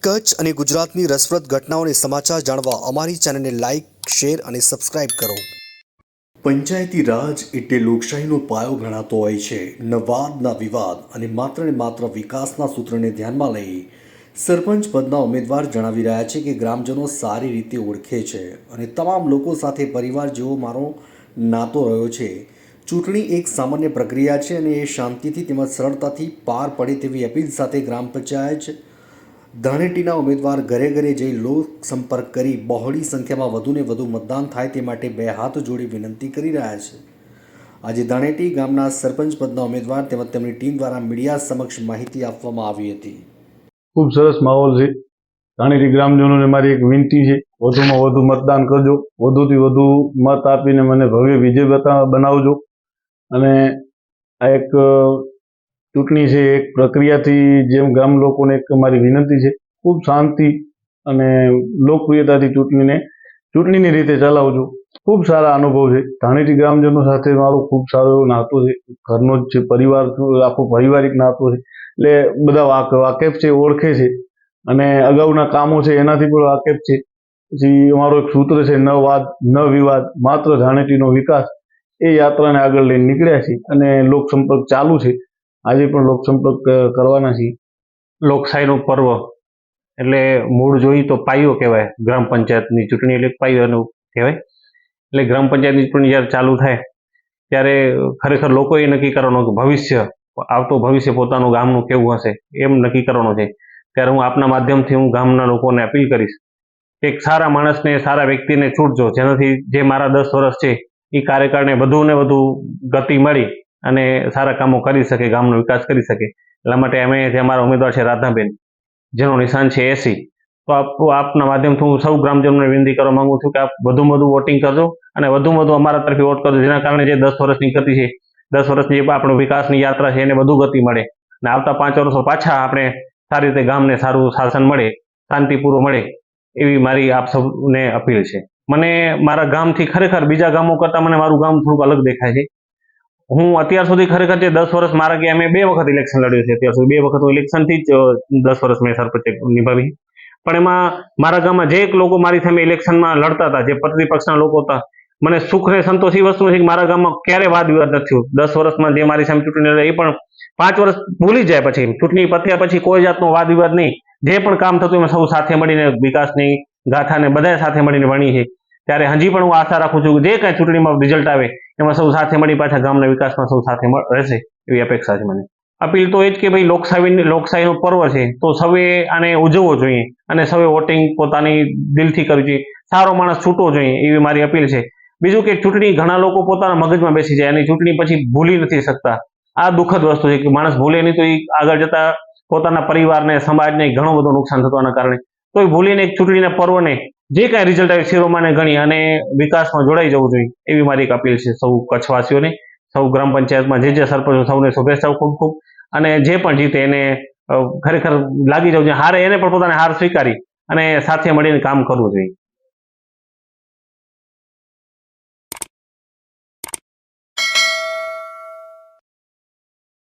કચ્છ અને ગુજરાતની રસપ્રદ ઘટનાઓને સમાચાર જાણવા અમારી ચેનલને લાઇક, શેર અને સબસ્ક્રાઇબ કરો। પંચાયતી રાજ એટલે લોકશાહીનો પાયો ગણાતો હોય છે। ન વાદના વિવાદ અને માત્ર વિકાસના સૂત્રને ધ્યાનમાં લઈ સરપંચ પદના ઉમેદવાર જણાવી રહ્યા છે કે ગ્રામજનો સારી રીતે ઓળખે છે અને તમામ લોકો સાથે પરિવાર જેવો મારો નાતો રહ્યો છે। ચૂંટણી એક સામાન્ય પ્રક્રિયા છે અને એ શાંતિથી તેમજ સરળતાથી પાર પડે તેવી અપીલ સાથે ગ્રામ પંચાયત ધાણેટીના ઉમેદવાર ઘરે ઘરે જઈ લોક સંપર્ક કરી બહોળી સંખ્યામાં વધુને વધુ મતદાન થાય તે માટે બે હાથ જોડી વિનંતી કરી રહ્યા છે। આજે ધાણેટી ગામના સરપંચ પદના ઉમેદવાર તેમજ તેમની ટીમ દ્વારા મીડિયા સમક્ષ માહિતી આપવામાં આવી હતી। ખૂબ સરસ માહોલ છે। ધાણેટી ગ્રામજનોને મારી એક વિનંતી છે, વધુમાં વધુ મતદાન કરજો, વધુથી વધુ મત આપીને મને ભવ્ય વિજય બનાવજો। અને આ એક ચૂંટણી છે, એક પ્રક્રિયાથી જેમ ગામ લોકોને એક મારી વિનંતી છે, ખૂબ શાંતિ અને લોકપ્રિયતાથી ચૂંટણીની રીતે ચલાવજો। ખૂબ સારા અનુભવ છે। ધાણેટી ગ્રામજનો સાથે મારો ખૂબ સારો એવો નાતો છે, ઘરનો જ છે, પરિવાર આખો પારિવારિક નાતો છે, એટલે બધા વાકેફ છે, ઓળખે છે અને અગાઉના કામો છે એનાથી પણ વાકેફ છે। પછી અમારો એક સૂત્ર છે, ન વાદ ન વિવાદ, માત્ર ધાણેટીનો વિકાસ, એ યાત્રાને આગળ લઈને નીકળ્યા છે અને લોકસંપર્ક ચાલુ છે। આજે પણ લોકસંપર્ક કરવાના છીએ। લોકશાહીનું પર્વ એટલે મૂળ જોઈએ તો પાયો કહેવાય। ગ્રામ પંચાયતની ચૂંટણી એટલે પાયોનું કહેવાય। એટલે ગ્રામ પંચાયતની ચૂંટણી જ્યારે ચાલુ થાય ત્યારે ખરેખર લોકોએ નક્કી કરવાનું કે ભવિષ્ય પોતાનું ગામનું કેવું હશે એમ નક્કી કરવાનું છે। ત્યારે હું આપના માધ્યમથી હું ગામના લોકોને અપીલ કરીશ કે એક સારા માણસને, સારા વ્યક્તિને ચૂંટજો, જેનાથી જે મારા 10 વર્ષ છે એ કાર્યકાળને વધુને વધુ ગતિ મળી અને સારા કામો કરી શકે, ગામનો વિકાસ કરી શકે। એટલા માટે અમે જે અમારા ઉમેદવાર છે રાધાબેન, જેનું નિશાન છે 80, તો આપના માધ્યમથી હું સૌ ગ્રામજનોને વિનંતી કરવા માંગુ છું કે આપ વધુમાં વધુ વોટિંગ કરજો અને વધુમાં વધુ અમારા તરફથી વોટ કરજો, જેના કારણે જે 10 વર્ષની ગતિ છે, 10 વર્ષની જે આપણો વિકાસની યાત્રા છે એને વધુ ગતિ મળે અને આવતા 5 વર્ષો પાછા આપણે સારી રીતે ગામને સારું શાસન મળે, શાંતિપૂર્વક મળે, એવી મારી આપ સૌને અપીલ છે। મને મારા ગામથી ખરેખર બીજા ગામો કરતાં મને મારું ગામ થોડુંક અલગ દેખાય છે। હું અત્યાર સુધી ખરેખર જે 10 વર્ષ મારા ગયા, મેં 2 વખત ઇલેક્શન લડ્યું છે અત્યાર સુધી। 2 વખત હું ઇલેક્શનથી જ 10 વર્ષ મેં સરપંચ નિભાવી, પણ એમાં મારા ગામમાં જે એક લોકો મારી સામે ઇલેક્શનમાં લડતા હતા, જે પ્રતિપક્ષના લોકો હતા, મને સુખ ને સંતોષ એ વસ્તુ છે કે મારા ગામમાં ક્યારે વાદ વિવાદ નથી થયો। 10 વર્ષમાં જે મારી સામે ચૂંટણી લડે એ પણ 5 વર્ષ ભૂલી જાય, પછી ચૂંટણી પત્યા પછી કોઈ જાતનો વાદ વિવાદ નહીં, જે પણ કામ થતું એમાં સૌ સાથે મળીને વિકાસની ગાથાને બધા સાથે મળીને વણી છે। ત્યારે હજી પણ હું આશા રાખું છું કે જે કાંઈ ચૂંટણીમાં રિઝલ્ટ આવે એમાં સૌ સાથે મળી પાછા ગામના વિકાસમાં સૌ સાથે રહેશે એવી અપેક્ષા છે મને। અપીલ તો એ જ કે ભાઈ લોકશાહીનું પર્વ છે તો સૌએ આને ઉજવવો જોઈએ અને સૌએ વોટિંગ પોતાની દિલથી કરવી જોઈએ। સારો માણસ છૂટવો જોઈએ એવી મારી અપીલ છે। બીજું કે ચૂંટણી ઘણા લોકો પોતાના મગજમાં બેસી જાય અને ચૂંટણી પછી ભૂલી નથી શકતા। આ દુઃખદ વસ્તુ છે કે માણસ ભૂલે નહીં તો એ આગળ જતા પોતાના પરિવારને, સમાજને ઘણું બધું નુકસાન થવાના કારણે તો એ ભૂલીને એક ચૂંટણીના પર્વને જે કાંઈ રિઝલ્ટ આવે શિરોમાને ગણી અને વિકાસમાં જોડાઈ જવું જોઈએ એવી મારી એક અપીલ છે સૌ કચ્છવાસીઓને। સૌ ગ્રામ પંચાયતમાં જે સરપંચો સૌને શુભેચ્છાઓ ખૂબ ખૂબ, અને જે પણ જીતે એને ખરેખર લાગી જવું જોઈએ, હારે એને પણ પોતાને હાર સ્વીકારી અને સાથે મળીને કામ કરવું જોઈએ।